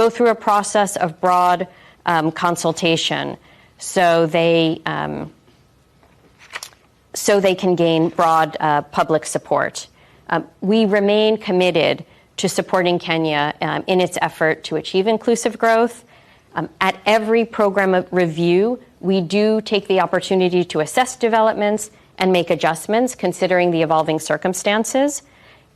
go through a process of broad consultation so they can gain broad public support. We remain committed to supporting Kenya in its effort to achieve inclusive growth. At every program review, we do take the opportunity to assess developments and make adjustments considering the evolving circumstances.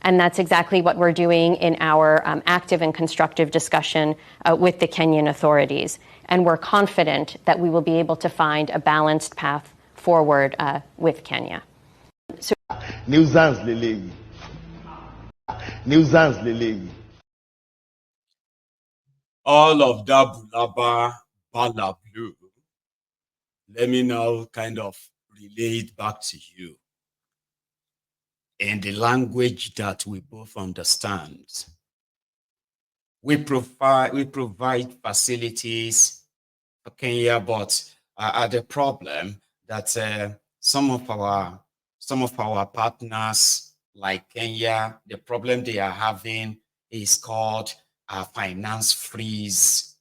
And that's exactly what we're doing in our active and constructive discussion with the Kenyan authorities. And we're confident that we will be able to find a balanced path forward with Kenya. All of that bulaba bala blue. Let me now kind of relay it back to you in the language that we both understand. We provide facilities for Kenya, but the problem that some of our partners like Kenya, the problem they are having is called finance freeze.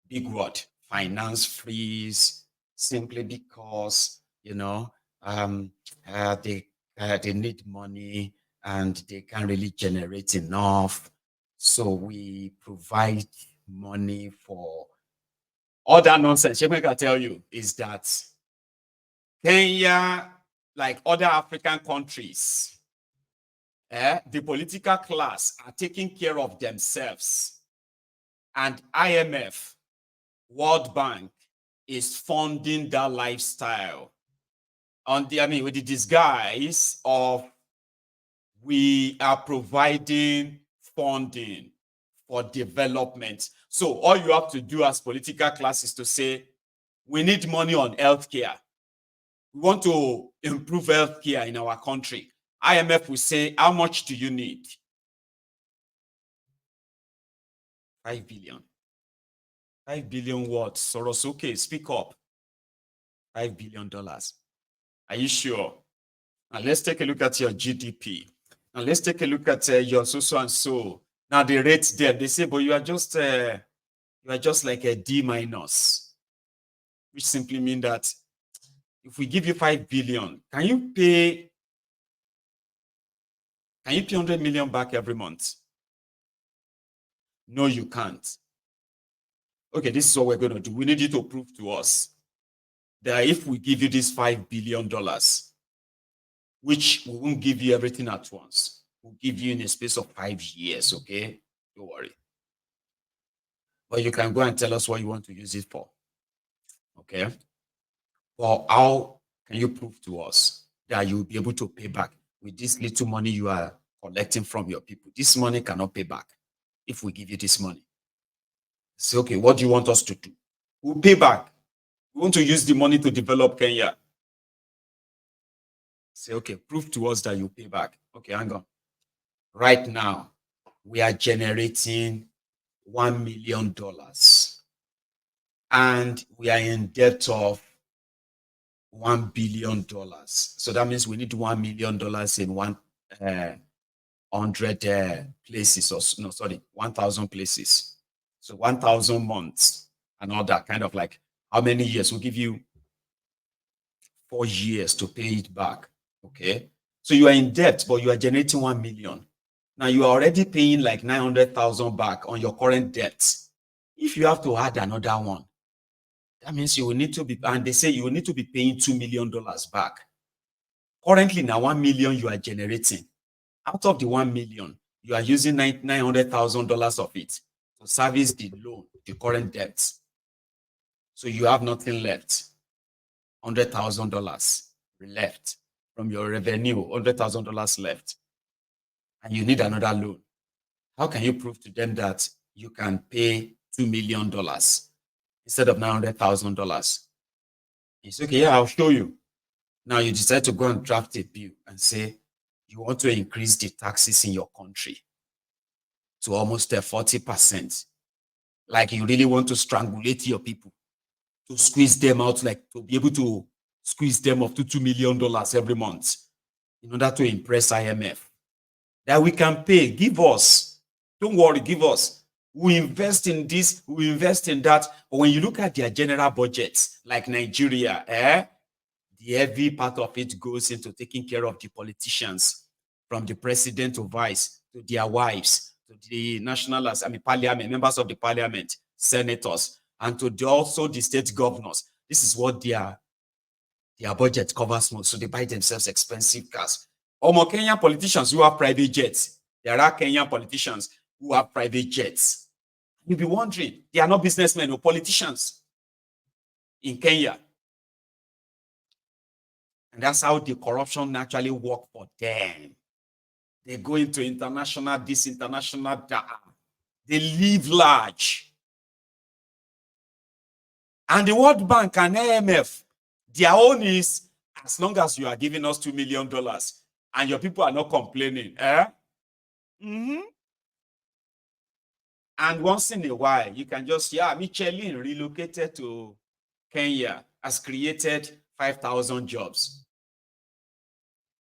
Big word, finance freeze, simply because they need money and they can't really generate enough. So we provide money for all that nonsense. What I can tell you is that Kenya, like other African countries, the political class are taking care of themselves. And IMF, World Bank is funding that lifestyle with the disguise of we are providing funding for development. So all you have to do as political class is to say, we need money on healthcare. We want to improve healthcare in our country. IMF will say, how much do you need? 5 billion. 5 billion what? Soros, okay, speak up. $5 billion. Are you sure? Now let's take a look at your GDP. Now let's take a look at your so and so. Now they rate them. They say, but you are just like a D minus, which simply means that if we give you 5 billion, can you pay 100 million back every month? No, you can't. Okay, this is what we're going to do. We need you to prove to us that if we give you this $5 billion, which we won't give you everything at once, we'll give you in a space of 5 years, okay? Don't worry. But you can go and tell us what you want to use it for, okay? Well, how can you prove to us that you'll be able to pay back with this little money you are collecting from your people? This money cannot pay back if we give you this money. Say, okay, what do you want us to do? We'll pay back. We want to use the money to develop Kenya. Say, okay, prove to us that you pay back. Okay, hang on. Right now, we are generating $1 million. And we are in debt of $1 billion. So that means we need $1 million in 100 places, 1,000 places. So 1,000 months and all that, kind of like how many years? We'll give you 4 years to pay it back, okay? So you are in debt, but you are generating 1 million. Now you are already paying like 900,000 back on your current debt. If you have to add another one, that means you will need to be, and they say you will need to be paying $2 million back. Currently now 1 million you are generating. Out of the 1 million, you are using $900,000 of it to service the loan, the current debt. So you have nothing left. $100,000 left from your revenue, $100,000 left. And you need another loan. How can you prove to them that you can pay $2 million instead of $900,000? It's okay, yeah, I'll show you. Now you decide to go and draft a bill and say you want to increase the taxes in your country to almost 40%. Like you really want to strangulate your people, to squeeze them out, like to be able to squeeze them up to $2 million every month in order to impress IMF. That we can pay, give us. Don't worry, give us. we invest in this, we invest in that. But when you look at their general budgets, like Nigeria, the heavy part of it goes into taking care of the politicians, from the president to vice, to their wives, to the national, parliament, members of the parliament, senators, and to also the state governors. This is what their budget covers most. So they buy themselves expensive cars. More Kenyan politicians who have private jets. There are Kenyan politicians who have private jets. You'll be wondering, they are not businessmen or politicians in Kenya. And that's how the corruption actually works for them. They go into international, this international, that. They live large. And the World Bank and IMF, their own is, as long as you are giving us $2 million and your people are not complaining, And once in a while, you can just, Michelin relocated to Kenya, has created 5,000 jobs.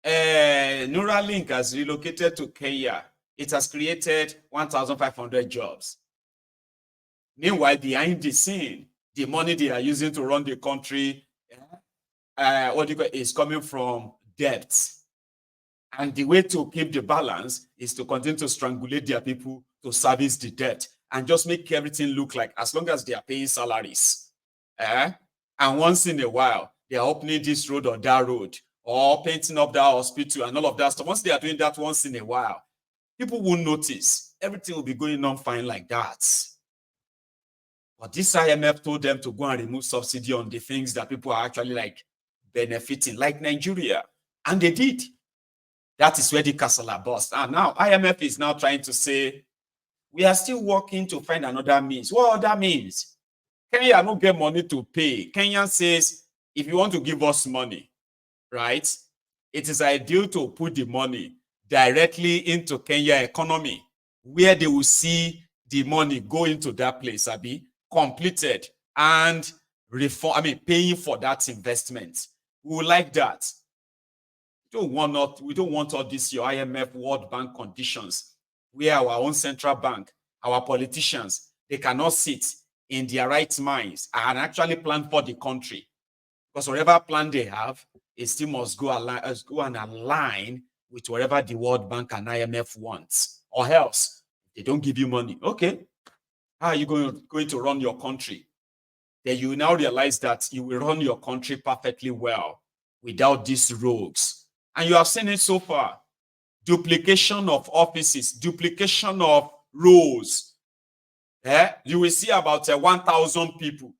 Neuralink has relocated to Kenya. It has created 1,500 jobs. Meanwhile, behind the scene, the money they are using to run the country, is coming from debt. And the way to keep the balance is to continue to strangulate their people to service the debt and just make everything look like, as long as they are paying salaries. And once in a while, they are opening this road or that road, or painting up that hospital and all of that stuff. Once they are doing that once in a while, people will notice. Everything will be going on fine like that. But this IMF told them to go and remove subsidy on the things that people are actually like benefiting, like Nigeria. And they did. That is where the casala burst. And now IMF is now trying to say, we are still working to find another means. What other means? Kenya don't get money to pay. Kenya says, if you want to give us money, right, it is ideal to put the money directly into Kenya economy, where they will see the money go into that place, completed and paying for that investment. We would like that. We don't want all this your IMF, World Bank conditions, where our own central bank, our politicians, they cannot sit in their right minds and actually plan for the country. Because whatever plan they have, it still must go and align with whatever the World Bank and IMF wants. Or else, they don't give you money. Okay, how are you going to run your country? Then you now realize that you will run your country perfectly well without these rogues. And you have seen it so far. Duplication of offices, duplication of roles. You will see about 1,000 people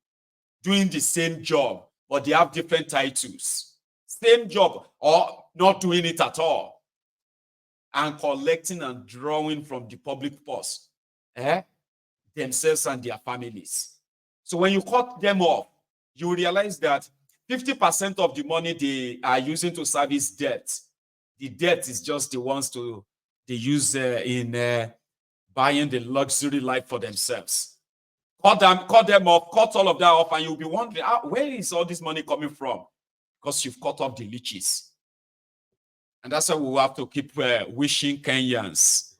doing the same job, but they have different titles. Same job, or not doing it at all. And collecting and drawing from the public purse, themselves and their families. So when you cut them off, you realize that 50% of the money they are using to service debt, the debt is just the ones they use in buying the luxury life for themselves. Cut them off, cut all of that off, and you'll be wondering, where is all this money coming from? Because you've cut off the leeches. And that's why we have to keep wishing Kenyans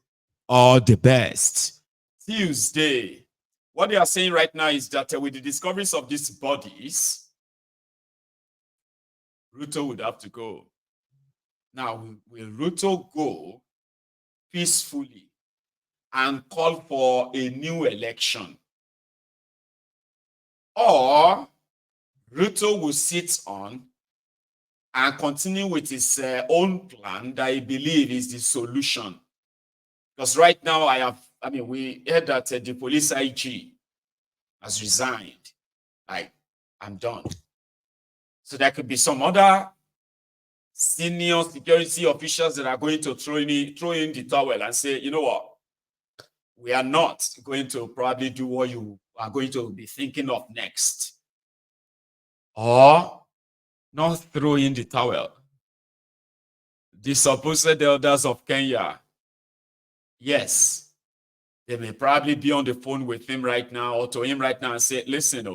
all the best. Tuesday. What they are saying right now is that with the discoveries of these bodies, Ruto would have to go. Now, will Ruto go peacefully and call for a new election? Or Ruto will sit on and continue with his own plan that I believe is the solution? Because right now we heard that the police IG has resigned. I'm done. So there could be some other senior security officials that are going to throw in the towel and say, you know what, we are not going to probably do what you are going to be thinking of next. Or not throw in the towel. The supposed elders of Kenya, yes, they may probably be on the phone with him right now or to him right now and say, listen,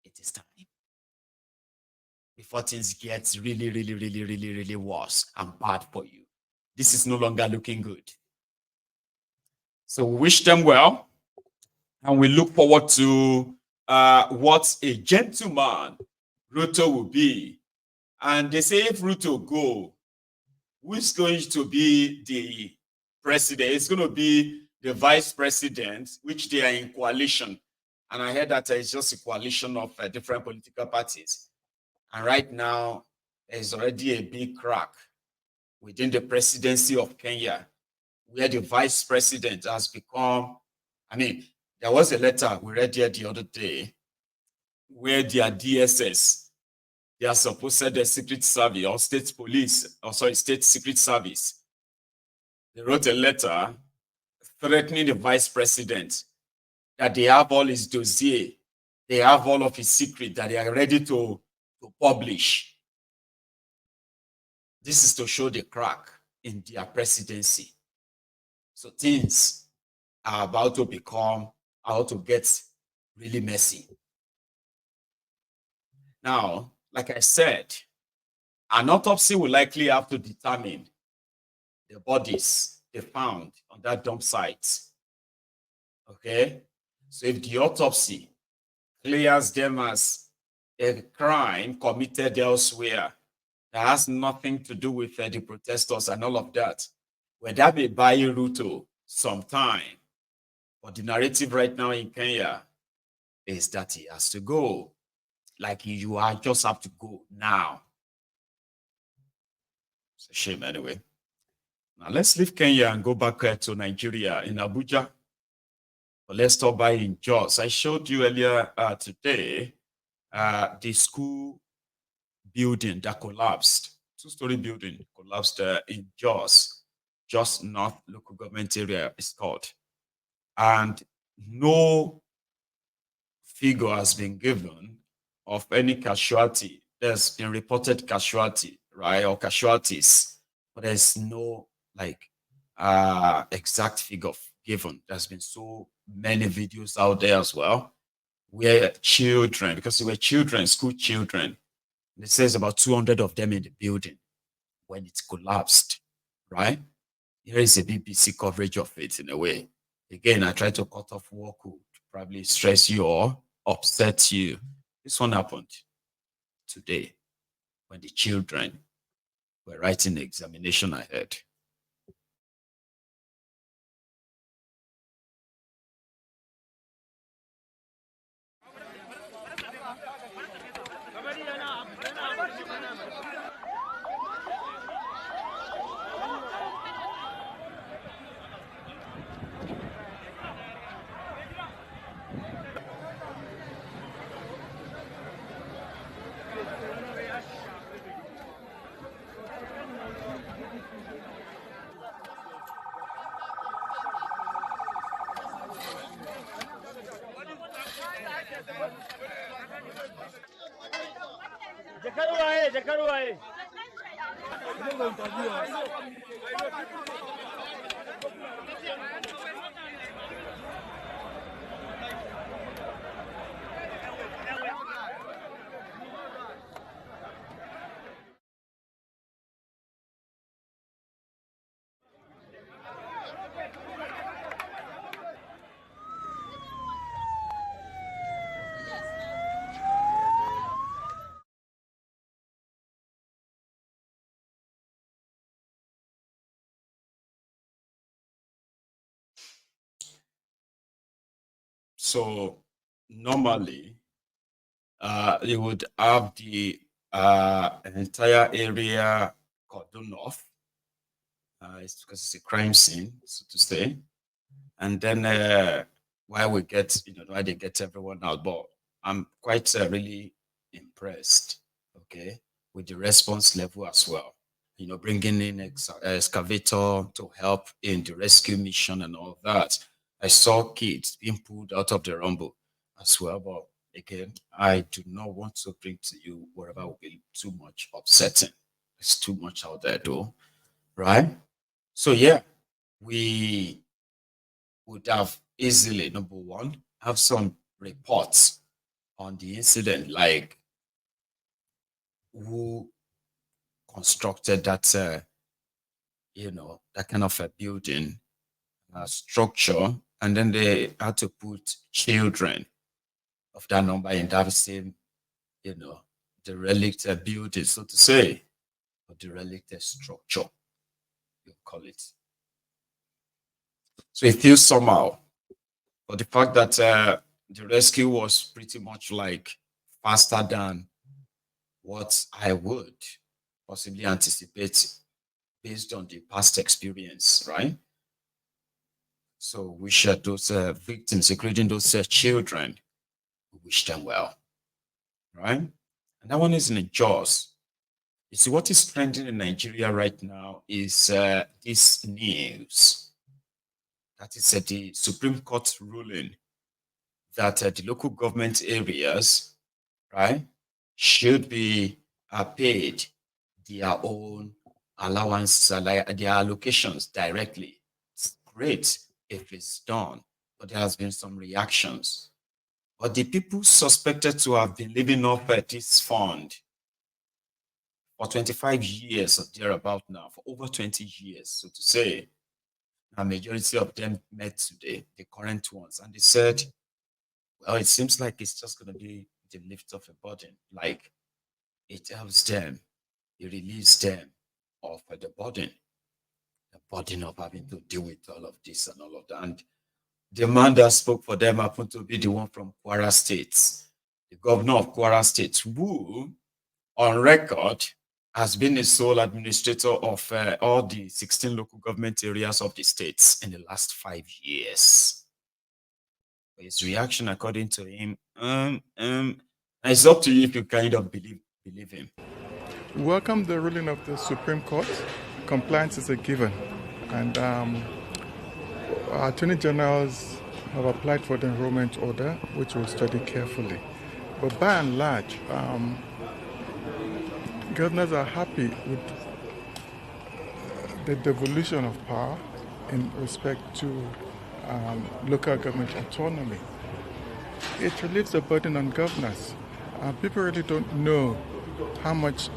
it is time before things get really, really, really, really, really worse and bad for you. This is no longer looking good. So we wish them well, and we look forward to what a gentleman Ruto will be. And they say if Ruto go, who's going to be the president? It's going to be the vice president, which they are in coalition. And I heard that it's just a coalition of different political parties. And right now, there's already a big crack within the presidency of Kenya, where the vice president has become, there was a letter we read here the other day where their DSS, their supposed secret service or state police, state secret service, they wrote a letter threatening the vice president that they have all his dossier, they have all of his secret that they are ready to publish. This is to show the crack in their presidency. So things are about to get really messy. Now, like I said, an autopsy will likely have to determine the bodies they found on that dump site. Okay? So if the autopsy clears them as a crime committed elsewhere that has nothing to do with the protesters and all of that, well, that may buy Ruto some time. But the narrative right now in Kenya is that he has to go. Like just have to go now. It's a shame anyway. Now let's leave Kenya and go back to Nigeria in Abuja. But let's stop by in Jos. I showed you earlier today the school building that collapsed. Two-story building collapsed in Jos North local government area is called. And no figure has been given of any casualty. There's been reported casualty, right, or casualties, but there's no exact figure given. There's been so many videos out there as well where children, because they were children, school children, it says about 200 of them in the building when it collapsed, right? Here is a BBC coverage of it in a way. Again, I try to cut off what could probably stress you or upset you. This one happened today when the children were writing the examination ahead. So normally, you would have the entire area cordoned off. It's because it's a crime scene, so to say. And then why they get everyone out. But I'm quite really impressed, okay, with the response level as well. Bringing in excavator to help in the rescue mission and all that. I saw kids being pulled out of the rumble as well. But again, I do not want to bring to you whatever will be too much upsetting. It's too much out there, though, right? So yeah, we would have easily, number one, have some reports on the incident, like who constructed that, that kind of a building, structure, and then they had to put children of that number in that same, derelict building, so to say, or derelict structure, you call it. So it feels somehow, but the fact that the rescue was pretty much like faster than what I would possibly anticipate based on the past experience, right? So we wish those victims, including those children, we wish them well, right? And that one isn't in Jaws. You see, what is trending in Nigeria right now is this news. That is the Supreme Court ruling that the local government areas, right, should be paid their own allowances, their allocations directly. It's great if it's done, but there has been some reactions. But the people suspected to have been living off this fund for 25 years or thereabout now, for over 20 years, so to say, a majority of them met today, the current ones, and they said, well, it seems like it's just going to be the lift of a burden. Like it helps them, it relieves them of the burden of having to deal with all of this and all of that. And the man that spoke for them happened to be the one from Kwara State, the governor of Kwara State, who on record has been the sole administrator of all the 16 local government areas of the states in the last 5 years. His reaction, according to him, it's up to you if you kind of believe him. Welcome the ruling of the Supreme Court. Compliance is a given, and our attorney generals have applied for the enrollment order, which we'll study carefully. But by and large, governors are happy with the devolution of power in respect to local government autonomy. It relieves the burden on governors. People really don't know how much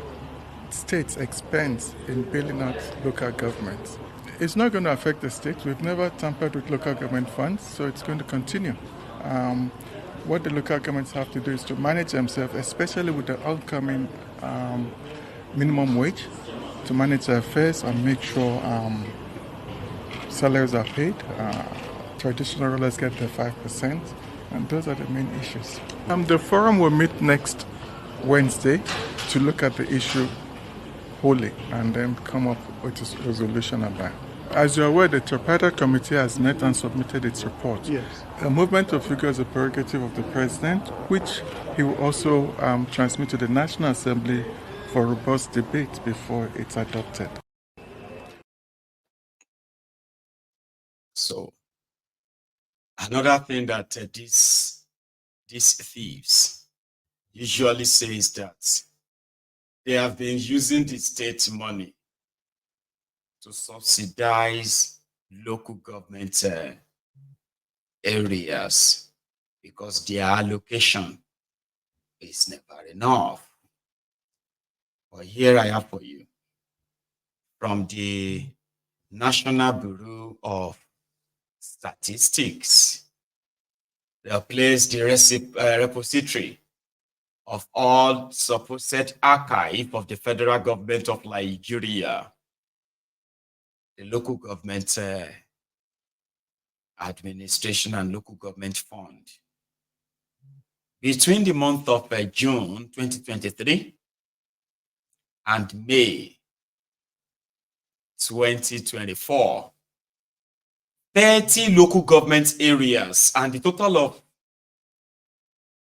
states expend in bailing out local governments. It's not going to affect the states. We've never tampered with local government funds, so it's going to continue. What the local governments have to do is to manage themselves, especially with the upcoming minimum wage, to manage their affairs and make sure salaries are paid. Traditional rulers get the 5%, and those are the main issues. The forum will meet next Wednesday to look at the issue wholly and then come up with a resolution on that. As you're aware, the tripartite committee has met and submitted its report. Yes. A movement of figure is a prerogative of the president, which he will also transmit to the National Assembly for robust debate before it's adopted. So, another thing that these thieves usually say is that they have been using the state money to subsidize local government areas because their allocation is never enough. But here I have for you from the National Bureau of Statistics. They have placed the repository of all supposed archive of the federal government of Nigeria, the local government administration and local government fund. Between the month of June 2023 and May 2024, 30 local government areas and the total of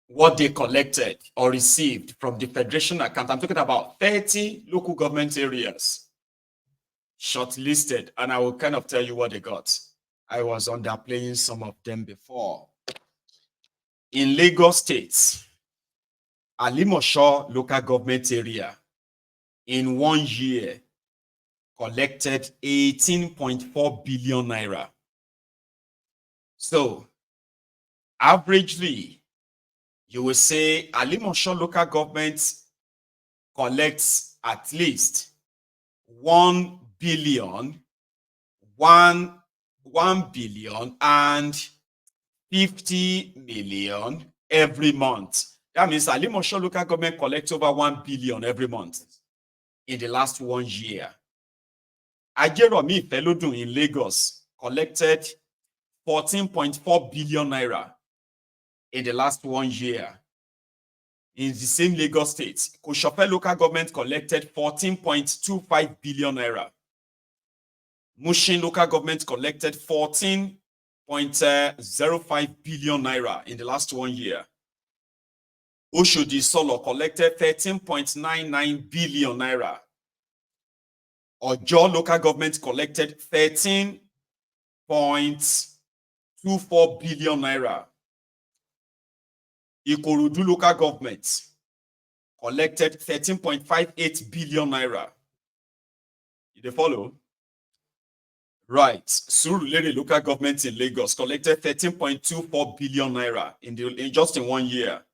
what they collected or received from the federation account. I'm talking about 30 local government areas shortlisted, and I will kind of tell you what they got. I was underplaying some of them before. In Lagos State, Alimosho local government area in 1 year collected 18.4 billion naira. So, averagely, you will say Alimosho local government collects at least 1 billion, 1 1 billion and 50 million every month. That means Alimosho local government collects over 1 billion every month in the last 1 year. Ajeromi Felodun in Lagos collected 14.4 billion naira in the last 1 year. In the same Lagos state, Koshope local government collected 14.25 billion naira. Mushin local government collected 14.05 billion naira in the last 1 year. Oshodi Solo collected 13.99 billion naira. Ojo local government collected 13.24 billion naira. Ikorodu local government collected 13.58 billion naira. Did they follow? Right. Surulere local government in Lagos collected 13.24 billion naira in just in 1 year.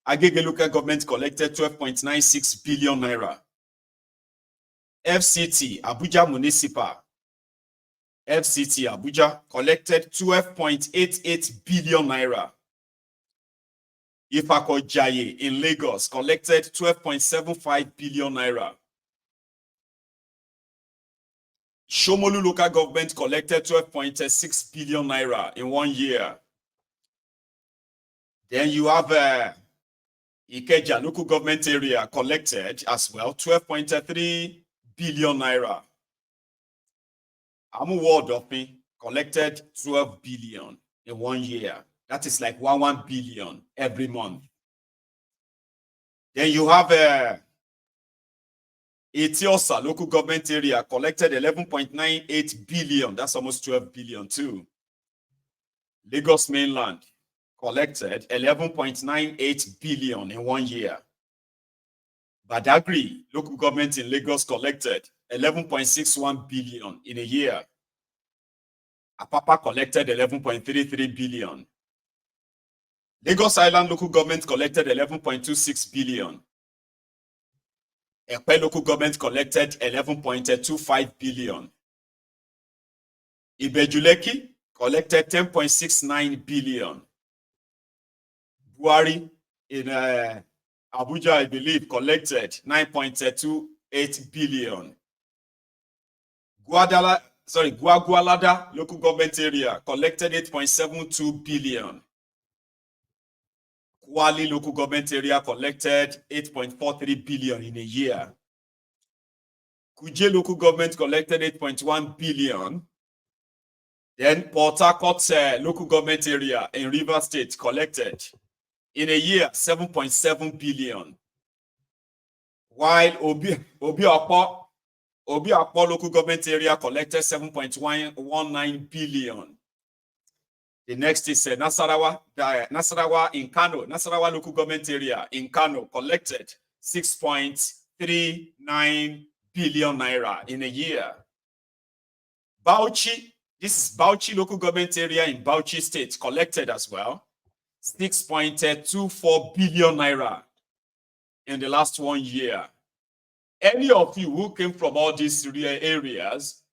Agege local government collected 12.96 billion naira. FCT Abuja Municipal FCT Abuja collected 12.88 billion naira. Ifakojaye in Lagos collected 12.75 billion naira. Shomolu local government collected 12.6 billion naira in 1 year. Then you have Ikeja local government area collected as well 12.3 billion naira. Amu Wardofin collected 12 billion in 1 year. That is like 1 billion every month. Then you have Etiosa local government area collected 11.98 billion. That's almost 12 billion too. Lagos mainland collected 11.98 billion in 1 year. Badagry local government in Lagos collected 11.61 billion in a year. Apapa collected 11.33 billion. Lagos Island local government collected 11.26 billion. Ekpe local government collected 11.25 billion. Ibejuleki collected 10.69 billion. Buari in Abuja, I believe, collected 9.28 billion. Guagualada local government area collected 8.72 billion. Kwali local government area collected 8.43 billion in a year. Kuje local government collected 8.1 billion. Then Port Harcourt local government area in Rivers State collected in a year 7.7 billion. While Obi-Akpo local government area collected 7.19 billion. The next is Nasarawa in Kano. Nasarawa local government area in Kano collected 6.39 billion naira in a year. Bauchi, this is Bauchi local government area in Bauchi state, collected as well 6.24 billion naira in the last 1 year. Any of you who came from all these areas,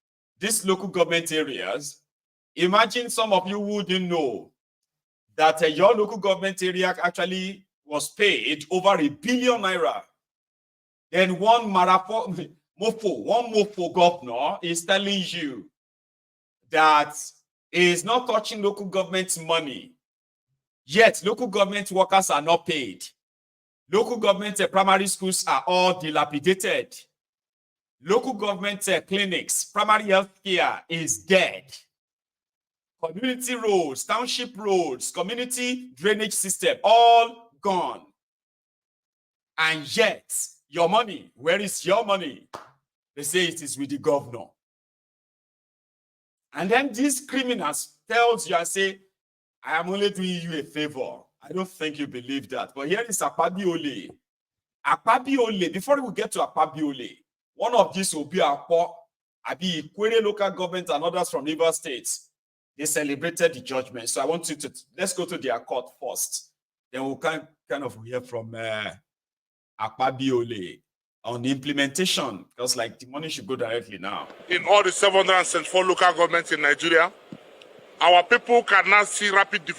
these local government areas, imagine some of you who didn't know that your local government area actually was paid over 1 billion naira. Then one Mofo governor is telling you that he is not touching local government money. Yet local government workers are not paid. Local government primary schools are all dilapidated. Local government clinics, primary health care is dead. Community roads, township roads, community drainage system, all gone. And yet, your money, where is your money? They say it is with the governor. And then these criminals tells you and say, I am only doing you a favor. I don't think you believe that. But here is Akpabiole. Akpabiole, before we get to Akpabiole, one of these will be Ikwere local government and others from Rivers states. They celebrated the judgment. So I want you to, let's go to their court first. Then we'll kind of hear from Akpabiole. on the implementation, because like the money should go directly now. In all the 774 local governments in Nigeria, our people can now see rapid development.